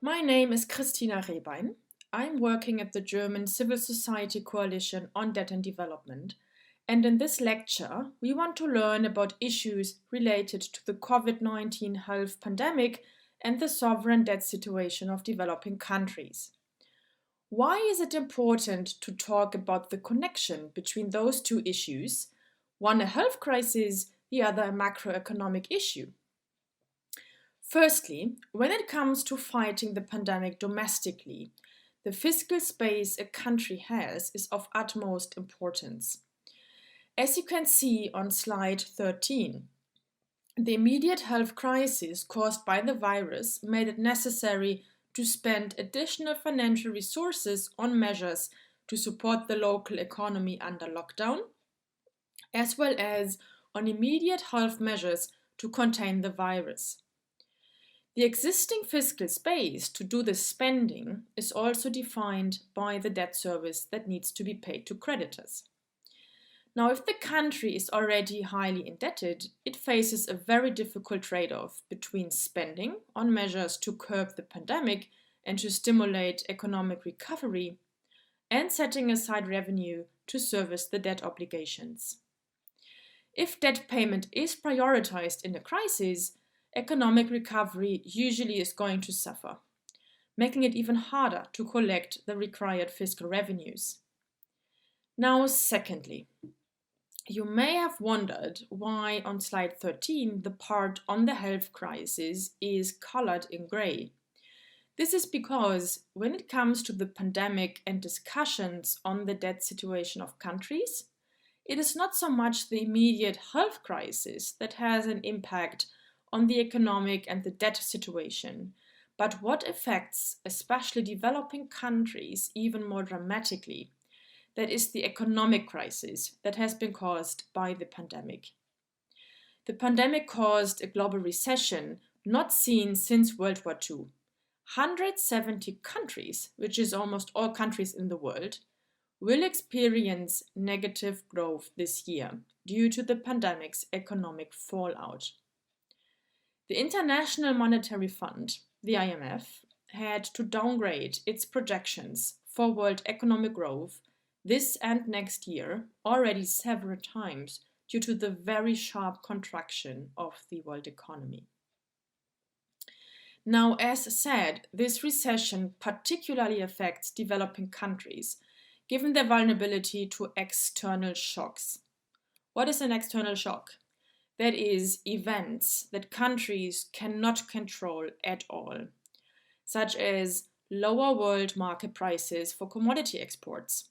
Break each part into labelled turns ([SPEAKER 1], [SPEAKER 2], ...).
[SPEAKER 1] My name is Christina Rehbein. I'm working at the German Civil Society Coalition on Debt and Development, and in this lecture, we want to learn about issues related to the COVID-19 health pandemic and the sovereign debt situation of developing countries. Why is it important to talk about the connection between those two issues, one a health crisis, the other a macroeconomic issue? Firstly, when it comes to fighting the pandemic domestically, the fiscal space a country has is of utmost importance. As you can see on slide 13, the immediate health crisis caused by the virus made it necessary to spend additional financial resources on measures to support the local economy under lockdown, as well as on immediate health measures to contain the virus. The existing fiscal space to do this spending is also defined by the debt service that needs to be paid to creditors. Now, if the country is already highly indebted, it faces a very difficult trade-off between spending on measures to curb the pandemic and to stimulate economic recovery, and setting aside revenue to service the debt obligations. If debt payment is prioritized in a crisis, economic recovery usually is going to suffer, making it even harder to collect the required fiscal revenues. Now, secondly, you may have wondered why on slide 13 the part on the health crisis is colored in gray. This is because when it comes to the pandemic and discussions on the debt situation of countries, it is not so much the immediate health crisis that has an impact on the economic and the debt situation, but what affects especially developing countries even more dramatically, that is the economic crisis that has been caused by the pandemic. The pandemic caused a global recession not seen since World War II. 170 countries, which is almost all countries in the world, will experience negative growth this year due to the pandemic's economic fallout. The International Monetary Fund, the IMF, had to downgrade its projections for world economic growth this and next year already several times due to the very sharp contraction of the world economy. Now, as said, this recession particularly affects developing countries, given their vulnerability to external shocks. What is an external shock? That is, events that countries cannot control at all, such as lower world market prices for commodity exports.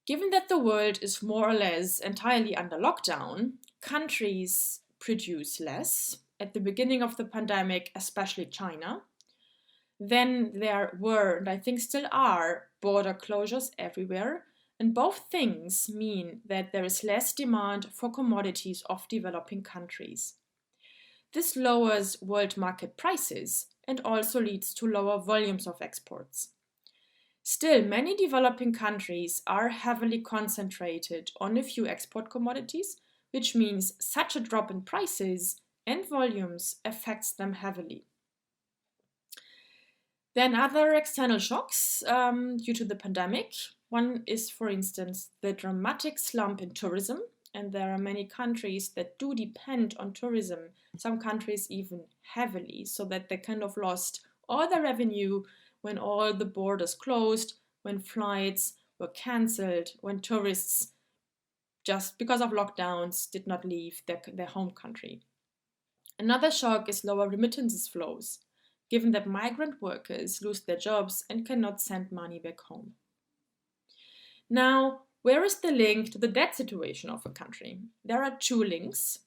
[SPEAKER 1] Given that the world is more or less entirely under lockdown, countries produce less. At the beginning of the pandemic, especially China. Then there were, and I think still are, border closures everywhere. And both things mean that there is less demand for commodities of developing countries. This lowers world market prices and also leads to lower volumes of exports. Still, many developing countries are heavily concentrated on a few export commodities, which means such a drop in prices and volumes affects them heavily. Then other external shocks due to the pandemic. One is, for instance, the dramatic slump in tourism, and there are many countries that do depend on tourism, some countries even heavily, so that they kind of lost all their revenue when all the borders closed, when flights were cancelled, when tourists, just because of lockdowns, did not leave their home country. Another shock is lower remittances flows, given that migrant workers lose their jobs and cannot send money back home. Now, where is the link to the debt situation of a country? There are two links.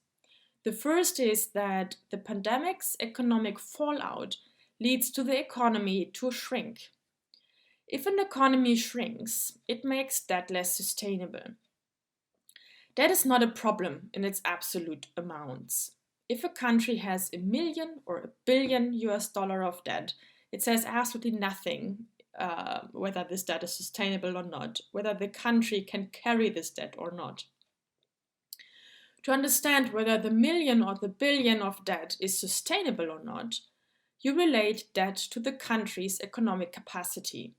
[SPEAKER 1] The first is that the pandemic's economic fallout leads to the economy to shrink. If an economy shrinks, it makes debt less sustainable. Debt is not a problem in its absolute amounts. If a country has $1 million or $1 billion of debt, it says absolutely nothing whether this debt is sustainable or not, whether the country can carry this debt or not. To understand whether the million or the billion of debt is sustainable or not, you relate debt to the country's economic capacity.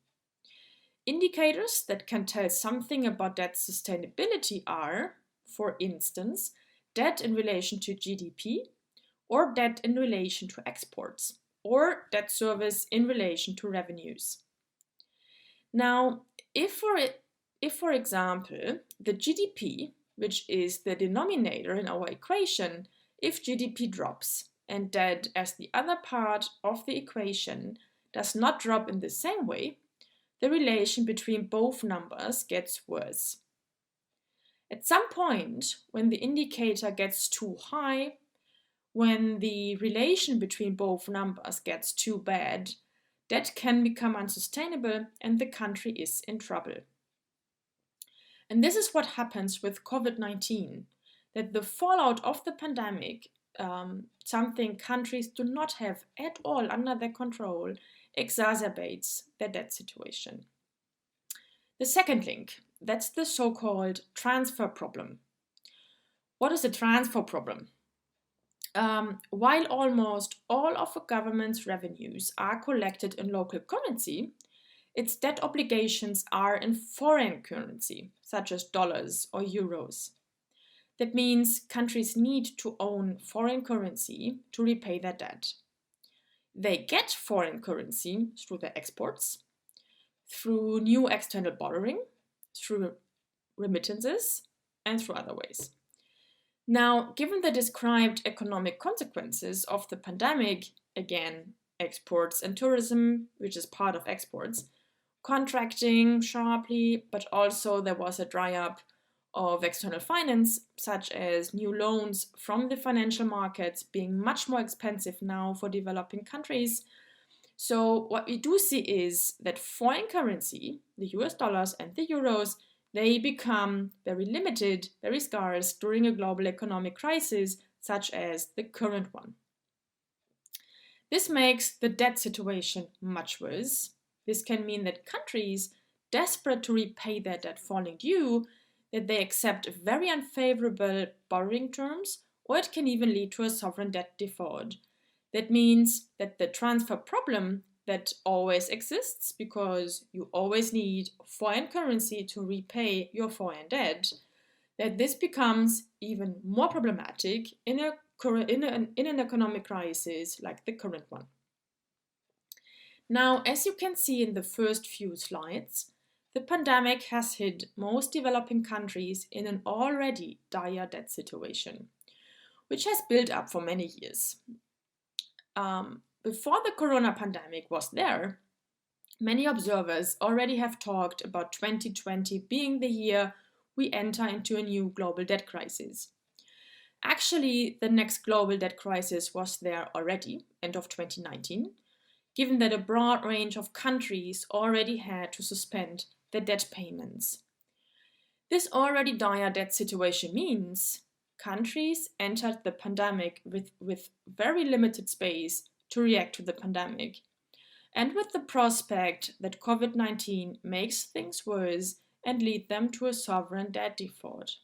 [SPEAKER 1] Indicators that can tell something about debt sustainability are, for instance, debt in relation to GDP, or debt in relation to exports, or debt service in relation to revenues. Now, if for example, the GDP, which is the denominator in our equation, if GDP drops and debt as the other part of the equation does not drop in the same way, the relation between both numbers gets worse. At some point, when the indicator gets too high, when the relation between both numbers gets too bad, debt can become unsustainable and the country is in trouble. And this is what happens with COVID-19, that the fallout of the pandemic, something countries do not have at all under their control, exacerbates their debt situation. The second link, that's the so-called transfer problem. What is a transfer problem? While almost all of a government's revenues are collected in local currency, its debt obligations are in foreign currency, such as dollars or euros. That means countries need to own foreign currency to repay their debt. They get foreign currency through their exports, through new external borrowing, through remittances, and through other ways. Now, given the described economic consequences of the pandemic, again, exports and tourism, which is part of exports, contracting sharply, but also there was a dry up of external finance, such as new loans from the financial markets being much more expensive now for developing countries. So what we do see is that foreign currency, the US dollars and the euros, they become very limited, very scarce during a global economic crisis, such as the current one. This makes the debt situation much worse. This can mean that countries, desperate to repay their debt falling due, that they accept very unfavorable borrowing terms, or it can even lead to a sovereign debt default. That means that the transfer problem that always exists, because you always need foreign currency to repay your foreign debt, that this becomes even more problematic in an economic crisis like the current one. Now, as you can see in the first few slides, the pandemic has hit most developing countries in an already dire debt situation, which has built up for many years. Before the corona pandemic was there, many observers already have talked about 2020 being the year we enter into a new global debt crisis. Actually, the next global debt crisis was there already, end of 2019, given that a broad range of countries already had to suspend their debt payments. This already dire debt situation means countries entered the pandemic with very limited space to react to the pandemic, and with the prospect that COVID-19 makes things worse and lead them to a sovereign debt default.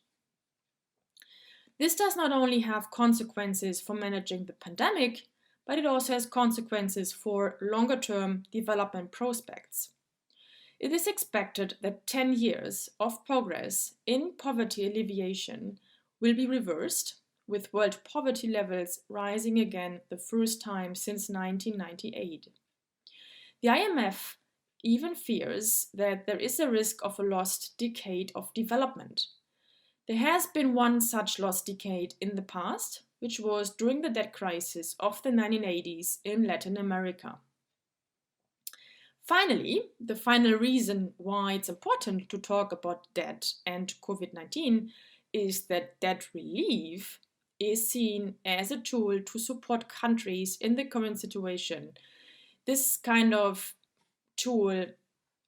[SPEAKER 1] This does not only have consequences for managing the pandemic, but it also has consequences for longer-term development prospects. It is expected that 10 years of progress in poverty alleviation will be reversed, with world poverty levels rising again the first time since 1998. The IMF even fears that there is a risk of a lost decade of development. There has been one such lost decade in the past, which was during the debt crisis of the 1980s in Latin America. Finally, the final reason why it's important to talk about debt and COVID-19 is that debt relief is seen as a tool to support countries in the current situation. This kind of tool,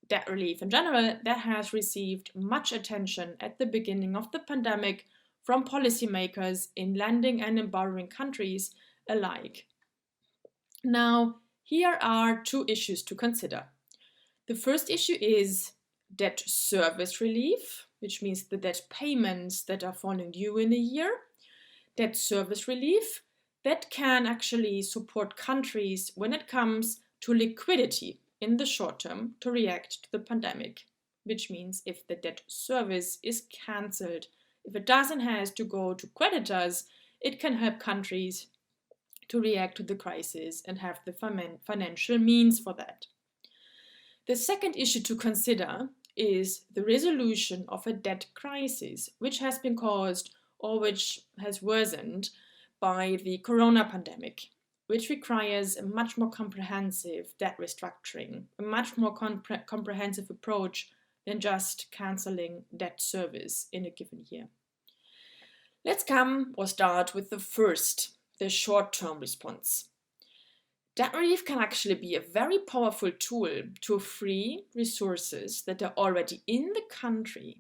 [SPEAKER 1] debt relief in general, that has received much attention at the beginning of the pandemic from policymakers in lending and in borrowing countries alike. Now, here are two issues to consider. The first issue is debt service relief, which means the debt payments that are falling due in a year. Debt service relief, that can actually support countries when it comes to liquidity in the short term to react to the pandemic, which means if the debt service is cancelled, if it doesn't have to go to creditors, it can help countries to react to the crisis and have the financial means for that. The second issue to consider is the resolution of a debt crisis, which has been caused or which has worsened by the corona pandemic, which requires a much more comprehensive debt restructuring, a much more comprehensive approach than just cancelling debt service in a given year. Let's start with the short-term response. Debt relief can actually be a very powerful tool to free resources that are already in the country.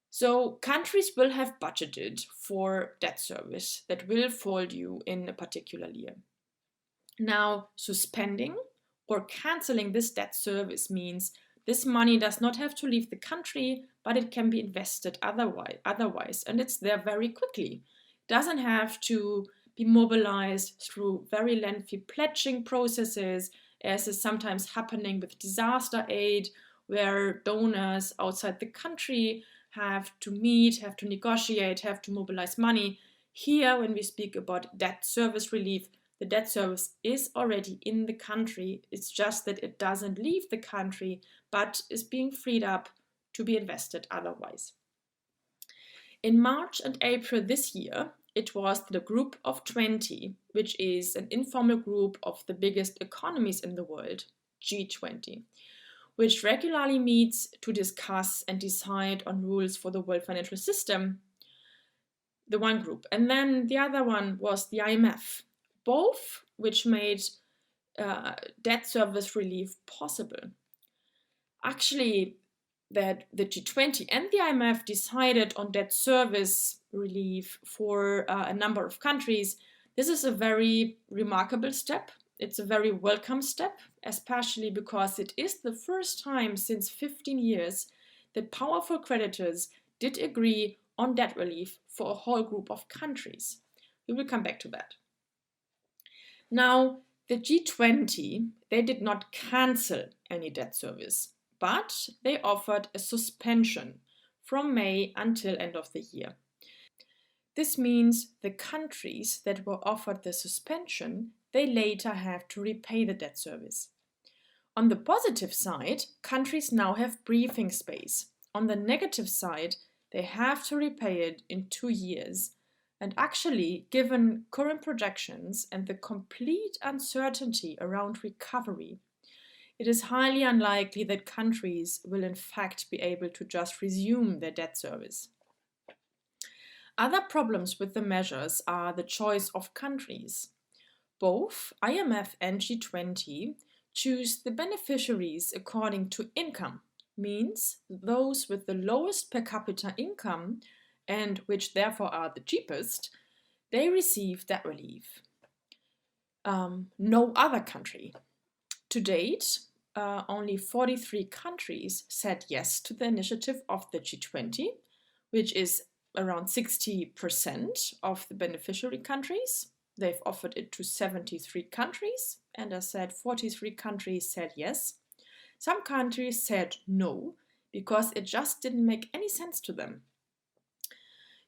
[SPEAKER 1] So countries will have budgeted for debt service that will fall due in a particular year. Now, suspending or cancelling this debt service means this money does not have to leave the country, but it can be invested otherwise, and it's there very quickly. It doesn't have to be mobilized through very lengthy pledging processes, as is sometimes happening with disaster aid, where donors outside the country have to meet, have to negotiate, have to mobilize money. Here, when we speak about debt service relief, the debt service is already in the country. It's just that it doesn't leave the country, but is being freed up to be invested otherwise. In March and April this year, it was the Group of 20, which is an informal group of the biggest economies in the world, G20, which regularly meets to discuss and decide on rules for the world financial system, the one group. And then the other one was the IMF, both which made debt service relief possible. Actually, that the G20 and the IMF decided on debt service relief for a number of countries. This is a very remarkable step. It's a very welcome step, especially because it is the first time since 15 years that powerful creditors did agree on debt relief for a whole group of countries. We will come back to that. Now, the G20, they did not cancel any debt service, but they offered a suspension from May until end of the year. This means the countries that were offered the suspension, they later have to repay the debt service. On the positive side, countries now have breathing space. On the negative side, they have to repay it in 2 years. And actually, given current projections and the complete uncertainty around recovery, it is highly unlikely that countries will in fact be able to just resume their debt service. Other problems with the measures are the choice of countries. Both IMF and G20 choose the beneficiaries according to income, means those with the lowest per capita income and which therefore are the cheapest, they receive debt relief. No other country. To date, only 43 countries said yes to the initiative of the G20, which is around 60% of the beneficiary countries. They've offered it to 73 countries, and as said, 43 countries said yes. Some countries said no, because it just didn't make any sense to them.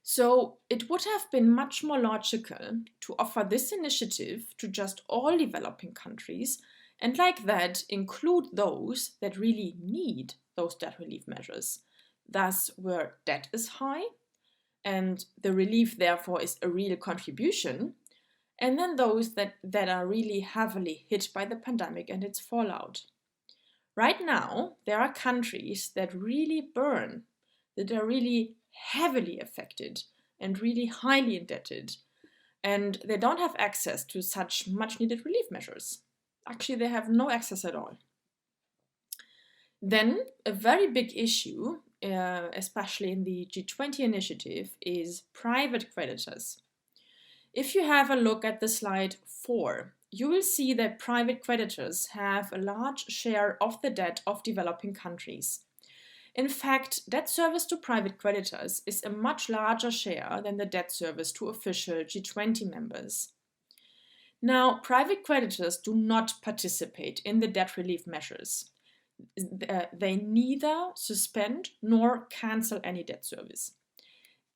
[SPEAKER 1] So it would have been much more logical to offer this initiative to just all developing countries, and like that include those that really need those debt relief measures, thus where debt is high, and the relief therefore is a real contribution, and then those that are really heavily hit by the pandemic and its fallout. Right now, there are countries that really burn, that are really heavily affected and really highly indebted, and they don't have access to such much needed relief measures. Actually, they have no access at all. Then, a very big issue, especially in the G20 initiative, is private creditors. If you have a look at the slide 4, you will see that private creditors have a large share of the debt of developing countries. In fact, debt service to private creditors is a much larger share than the debt service to official G20 members. Now, private creditors do not participate in the debt relief measures. They neither suspend nor cancel any debt service.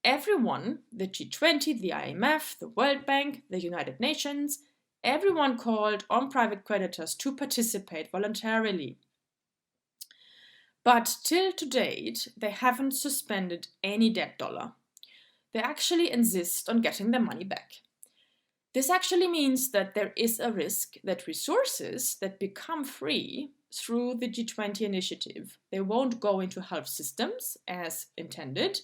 [SPEAKER 1] Everyone, the G20, the IMF, the World Bank, the United Nations, everyone called on private creditors to participate voluntarily. But till to date, they haven't suspended any debt dollar. They actually insist on getting their money back. This actually means that there is a risk that resources that become free through the G20 initiative, they won't go into health systems as intended,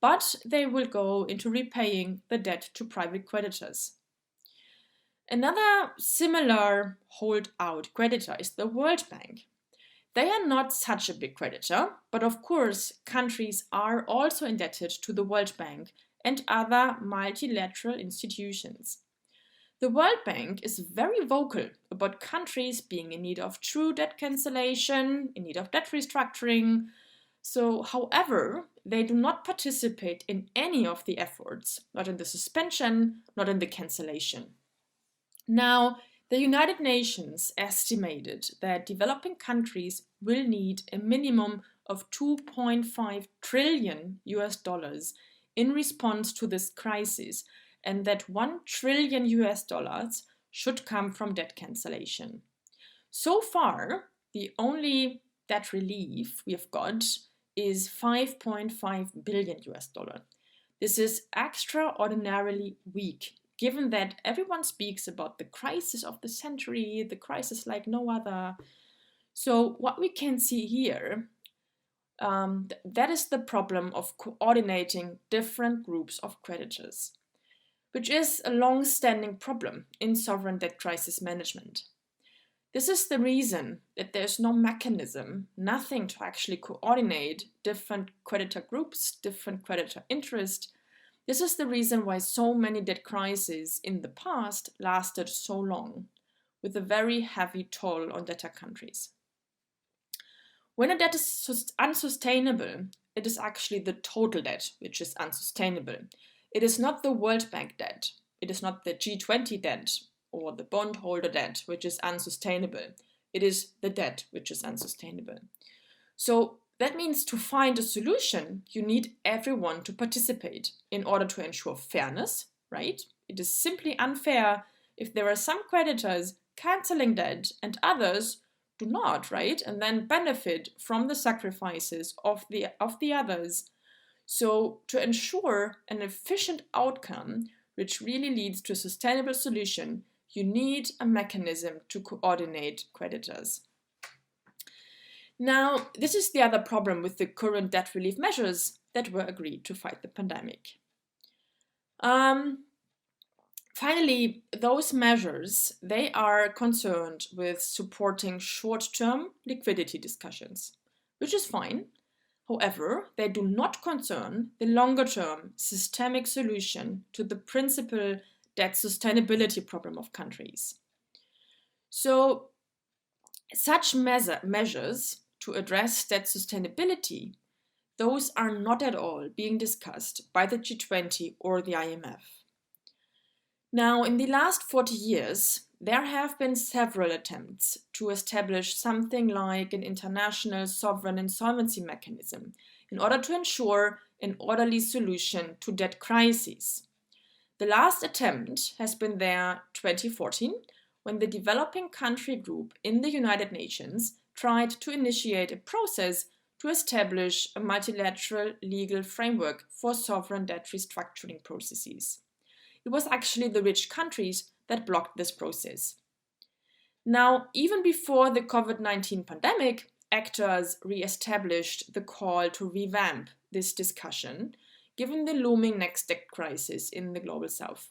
[SPEAKER 1] but they will go into repaying the debt to private creditors. Another similar holdout creditor is the World Bank. They are not such a big creditor, but of course, countries are also indebted to the World Bank and other multilateral institutions. The World Bank is very vocal about countries being in need of true debt cancellation, in need of debt restructuring. So, however, they do not participate in any of the efforts, not in the suspension, not in the cancellation. Now, the United Nations estimated that developing countries will need a minimum of 2.5 trillion US dollars in response to this crisis, and that 1 trillion US dollars should come from debt cancellation. So far, the only debt relief we have got is 5.5 billion US dollar. This is extraordinarily weak, given that everyone speaks about the crisis of the century, the crisis like no other. So what we can see here, that is the problem of coordinating different groups of creditors, which is a long-standing problem in sovereign debt crisis management. This is the reason that there's no mechanism, nothing to actually coordinate different creditor groups, different creditor interests. This is the reason why so many debt crises in the past lasted so long, with a very heavy toll on debtor countries. When a debt is unsustainable, it is actually the total debt which is unsustainable. It is not the World Bank debt, it is not the G20 debt or the bondholder debt which is unsustainable. It is the debt which is unsustainable. So that means to find a solution, you need everyone to participate in order to ensure fairness, right? It is simply unfair if there are some creditors canceling debt and others do not, right? And then benefit from the sacrifices of the others. So to ensure an efficient outcome, which really leads to a sustainable solution, you need a mechanism to coordinate creditors. Now, this is the other problem with the current debt relief measures that were agreed to fight the pandemic. Finally, those measures, they are concerned with supporting short-term liquidity discussions, which is fine. However, they do not concern the longer-term systemic solution to the principal debt sustainability problem of countries. So, such measures to address debt sustainability, those are not at all being discussed by the G20 or the IMF. Now, in the last 40 years, there have been several attempts to establish something like an international sovereign insolvency mechanism in order to ensure an orderly solution to debt crises. The last attempt has been there 2014, when the developing country group in the United Nations tried to initiate a process to establish a multilateral legal framework for sovereign debt restructuring processes. It was actually the rich countries that blocked this process. Now, even before the COVID-19 pandemic, actors re-established the call to revamp this discussion, given the looming next debt crisis in the global south.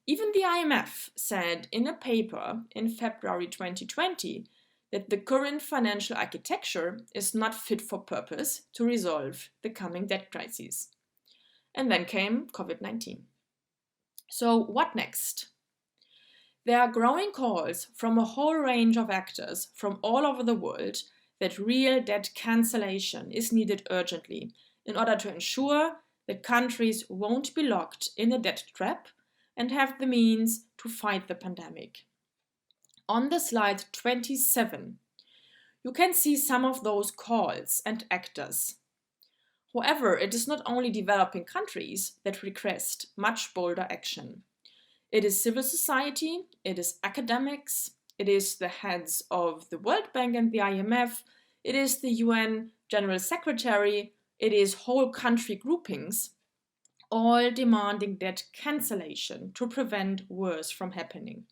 [SPEAKER 1] Even the IMF said in a paper in February 2020 that the current financial architecture is not fit for purpose to resolve the coming debt crises. And then came COVID-19. So what next? There are growing calls from a whole range of actors from all over the world that real debt cancellation is needed urgently in order to ensure that countries won't be locked in a debt trap and have the means to fight the pandemic. On the slide 27, you can see some of those calls and actors. However, it is not only developing countries that request much bolder action. It is civil society, it is academics, it is the heads of the World Bank and the IMF, it is the UN General Secretary, it is whole country groupings, all demanding debt cancellation to prevent worse from happening.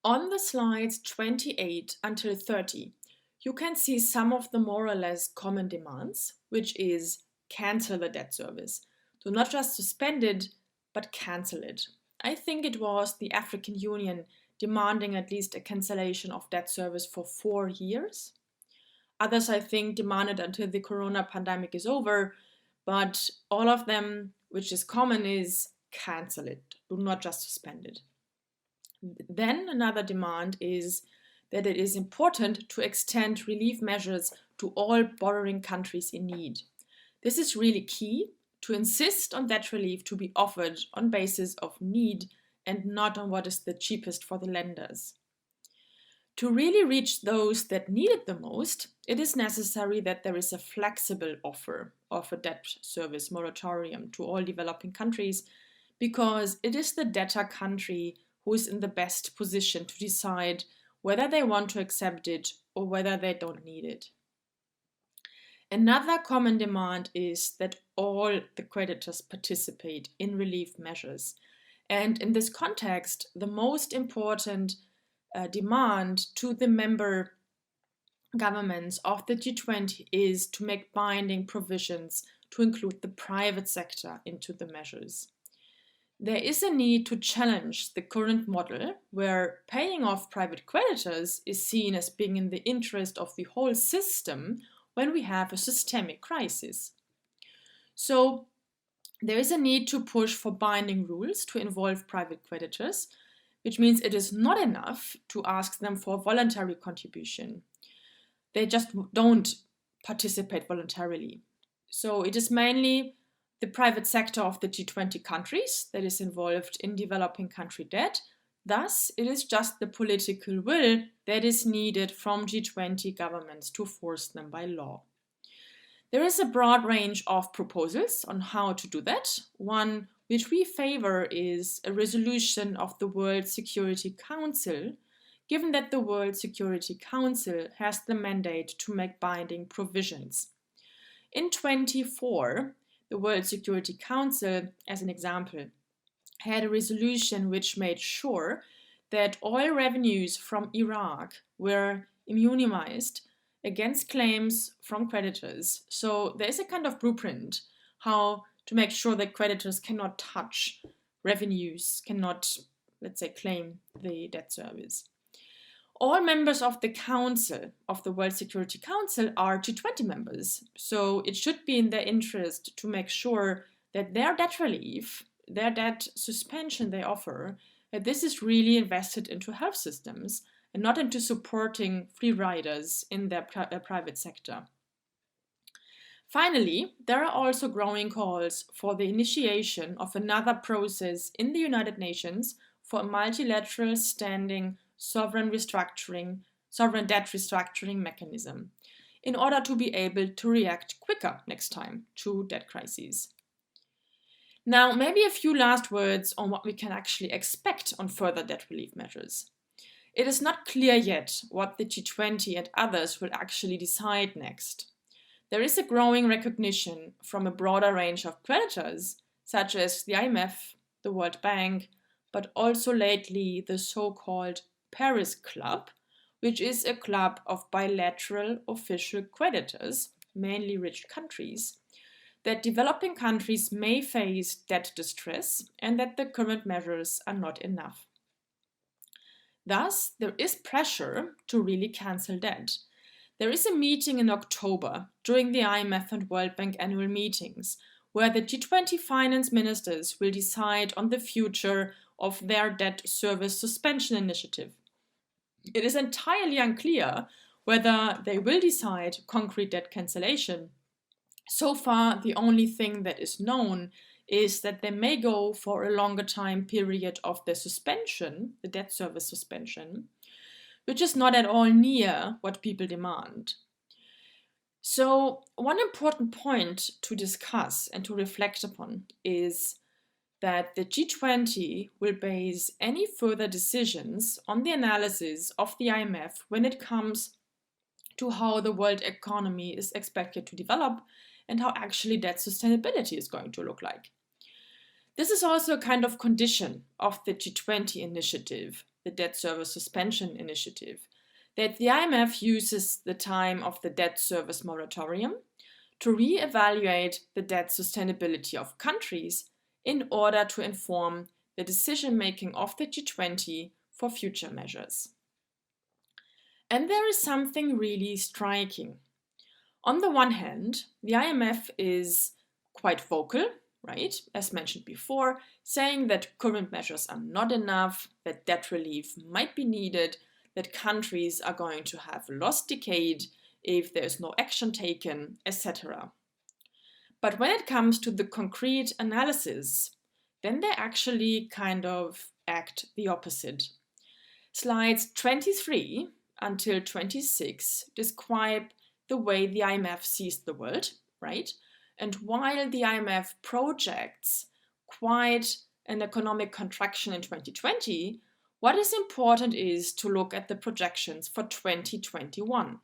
[SPEAKER 1] On the slides 28 until 30, you can see some of the more or less common demands, which is cancel the debt service. So not just suspend it, but cancel it. I think it was the African Union demanding at least a cancellation of debt service for 4 years. Others, I think, demanded until the corona pandemic is over, but all of them, which is common, is cancel it, do not just suspend it. Then another demand is that it is important to extend relief measures to all borrowing countries in need. This is really key, to insist on debt relief to be offered on basis of need and not on what is the cheapest for the lenders. To really reach those that need it the most, it is necessary that there is a flexible offer of a debt service moratorium to all developing countries, because it is the debtor country who is in the best position to decide whether they want to accept it or whether they don't need it. Another common demand is that all the creditors participate in relief measures. And in this context, the most important demand to the member governments of the G20 is to make binding provisions to include the private sector into the measures. There is a need to challenge the current model where paying off private creditors is seen as being in the interest of the whole system when we have a systemic crisis. So there is a need to push for binding rules to involve private creditors, which means it is not enough to ask them for voluntary contribution. They just don't participate voluntarily. So it is mainly the private sector of the G20 countries that is involved in developing country debt. Thus, it is just the political will that is needed from G20 governments to force them by law. There is a broad range of proposals on how to do that. One which we favor is a resolution of the World Security Council, given that the World Security Council has the mandate to make binding provisions. In 2024, the World Security Council, as an example, had a resolution which made sure that oil revenues from Iraq were immunized against claims from creditors. So there is a kind of blueprint how to make sure that creditors cannot touch revenues, cannot, let's say, claim the debt service. All members of the Council, of the World Security Council, are G20 members. So it should be in their interest to make sure that their debt relief, their debt suspension they offer, that this is really invested into health systems and not into supporting free riders in their private sector. Finally, there are also growing calls for the initiation of another process in the United Nations for a multilateral standing sovereign debt restructuring mechanism in order to be able to react quicker next time to debt crises. Now, maybe a few last words on what we can actually expect on further debt relief measures. It is not clear yet what the G20 and others will actually decide next. There is a growing recognition from a broader range of creditors, such as the IMF, the World Bank, but also lately the so-called Paris Club, which is a club of bilateral official creditors, mainly rich countries, that developing countries may face debt distress and that the current measures are not enough. Thus, there is pressure to really cancel debt. There is a meeting in October during the IMF and World Bank annual meetings where the G20 finance ministers will decide on the future of their debt service suspension initiative. It is entirely unclear whether they will decide concrete debt cancellation. So far, the only thing that is known is that they may go for a longer time period of the suspension, the debt service suspension, which is not at all near what people demand. So one important point to discuss and to reflect upon is that the G20 will base any further decisions on the analysis of the IMF when it comes to how the world economy is expected to develop and how actually debt sustainability is going to look like. This is also a kind of condition of the G20 initiative, the debt service suspension initiative, that the IMF uses the time of the debt service moratorium to re-evaluate the debt sustainability of countries in order to inform the decision-making of the G20 for future measures. And there is something really striking. On the one hand, the IMF is quite vocal, right, as mentioned before, saying that current measures are not enough, that debt relief might be needed, that countries are going to have a lost decade if there is no action taken, etc. But when it comes to the concrete analysis, then they actually kind of act the opposite. Slides 23 until 26 describe the way the IMF sees the world, right? And while the IMF projects quite an economic contraction in 2020, what is important is to look at the projections for 2021.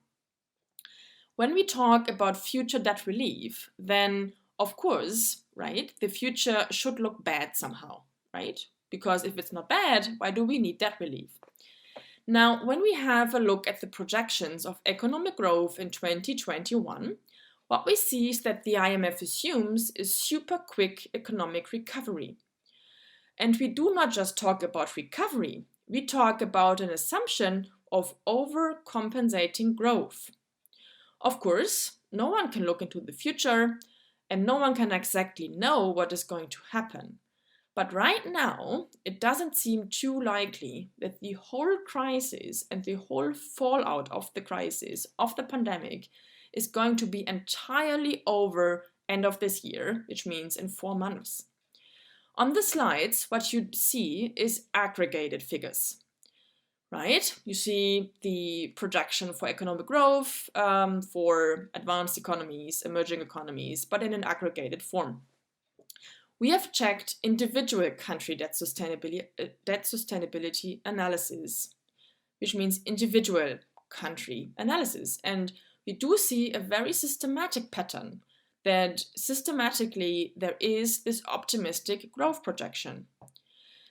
[SPEAKER 1] When we talk about future debt relief, then of course, right, the future should look bad somehow, right? Because if it's not bad, why do we need debt relief? Now, when we have a look at the projections of economic growth in 2021, what we see is that the IMF assumes a super quick economic recovery. And we do not just talk about recovery, we talk about an assumption of overcompensating growth. Of course, no one can look into the future and no one can exactly know what is going to happen. But right now, it doesn't seem too likely that the whole crisis and the whole fallout of the crisis, of the pandemic, is going to be entirely over end of this year, which means in 4 months. On the slides, what you see is aggregated figures, right? You see the projection for economic growth for advanced economies, emerging economies, but in an aggregated form. We have checked individual country debt sustainability analysis, which means individual country analysis. And we do see a very systematic pattern that systematically there is this optimistic growth projection.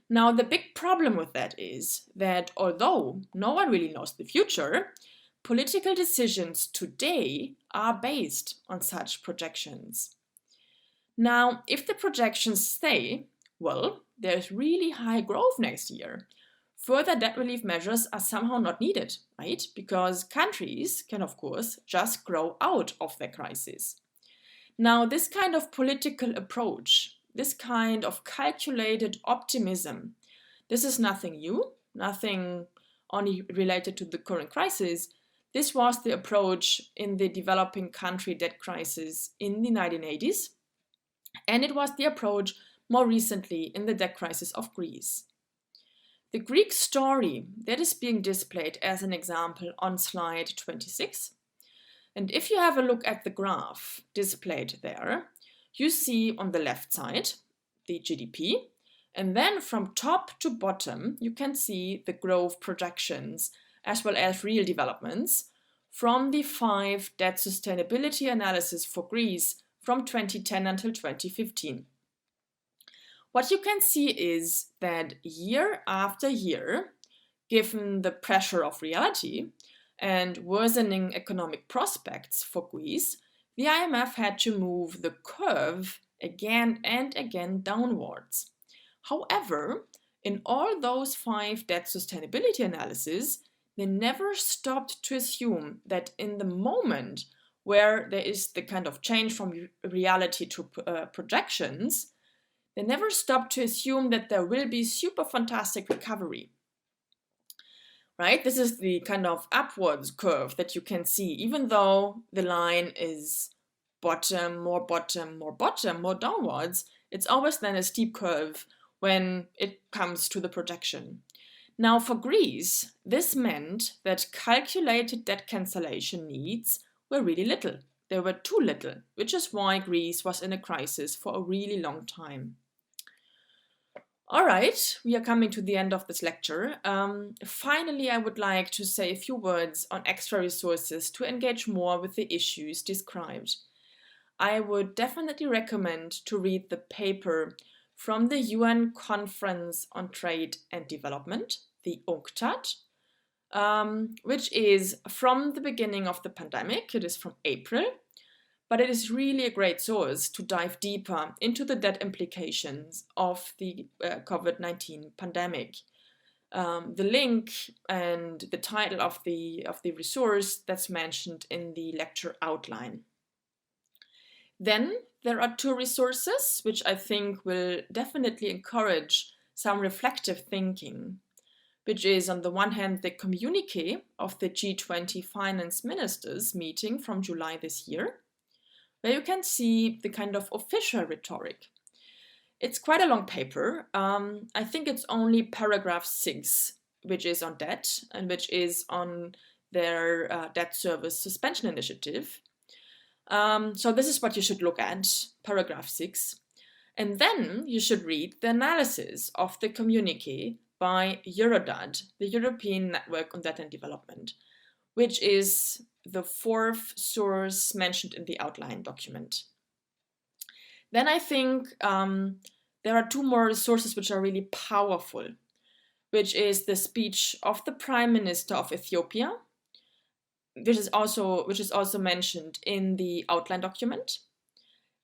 [SPEAKER 1] Now, the big problem with that is that although no one really knows the future, political decisions today are based on such projections. Now, if the projections stay, well, there's really high growth next year. Further debt relief measures are somehow not needed, right? Because countries can, of course, just grow out of their crisis. Now, this kind of political approach, this kind of calculated optimism, this is nothing new, nothing only related to the current crisis. This was the approach in the developing country debt crisis in the 1980s, and it was the approach more recently in the debt crisis of Greece. The Greek story that is being displayed as an example on slide 26. And if you have a look at the graph displayed there, you see on the left side the GDP, and then from top to bottom you can see the growth projections as well as real developments from the 5 debt sustainability analysis for Greece from 2010 until 2015. What you can see is that year after year, given the pressure of reality and worsening economic prospects for Greece, the IMF had to move the curve again and again downwards. However, in all those 5 debt sustainability analyses, they never stopped to assume that in the moment where there is the kind of change from reality to projections, they never stopped to assume that there will be super fantastic recovery. Right? This is the kind of upwards curve that you can see, even though the line is bottom, more downwards, It's always then a steep curve when it comes to the projection. Now for Greece, this meant that calculated debt cancellation needs were really little. They were too little, which is why Greece was in a crisis for a really long time. All right, we are coming to the end of this lecture. Finally, I would like to say a few words on extra resources to engage more with the issues described. I would definitely recommend to read the paper from the UN Conference on Trade and Development, the UNCTAD, which is from the beginning of the pandemic. It is from April. But it is really a great source to dive deeper into the debt implications of the COVID-19 pandemic. The link and the title of the resource that's mentioned in the lecture outline. Then there are two resources which I think will definitely encourage some reflective thinking, which is on the one hand the communiqué of the G20 finance ministers meeting from July this year, where you can see the kind of official rhetoric. It's quite a long paper. I think it's only paragraph 6, which is on debt and which is on their debt service suspension initiative. So this is what you should look at, paragraph 6. And then you should read the analysis of the communiqué by Eurodad, the European Network on Debt and Development, which is the fourth source mentioned in the outline document. Then I think there are two more sources which are really powerful, which is the speech of the Prime Minister of Ethiopia, which is also mentioned in the outline document.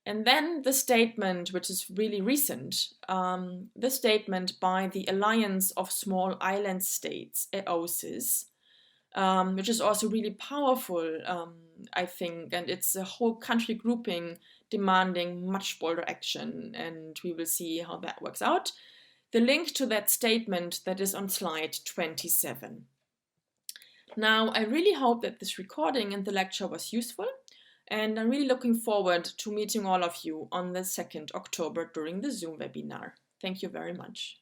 [SPEAKER 1] And then the statement, which is really recent, the statement by the Alliance of Small Island States, EOSIS, which is also really powerful, I think, and it's a whole country grouping demanding much bolder action, and we will see how that works out. The link to that statement that is on slide 27. Now, I really hope that this recording and the lecture was useful, and I'm really looking forward to meeting all of you on the 2nd October during the Zoom webinar. Thank you very much.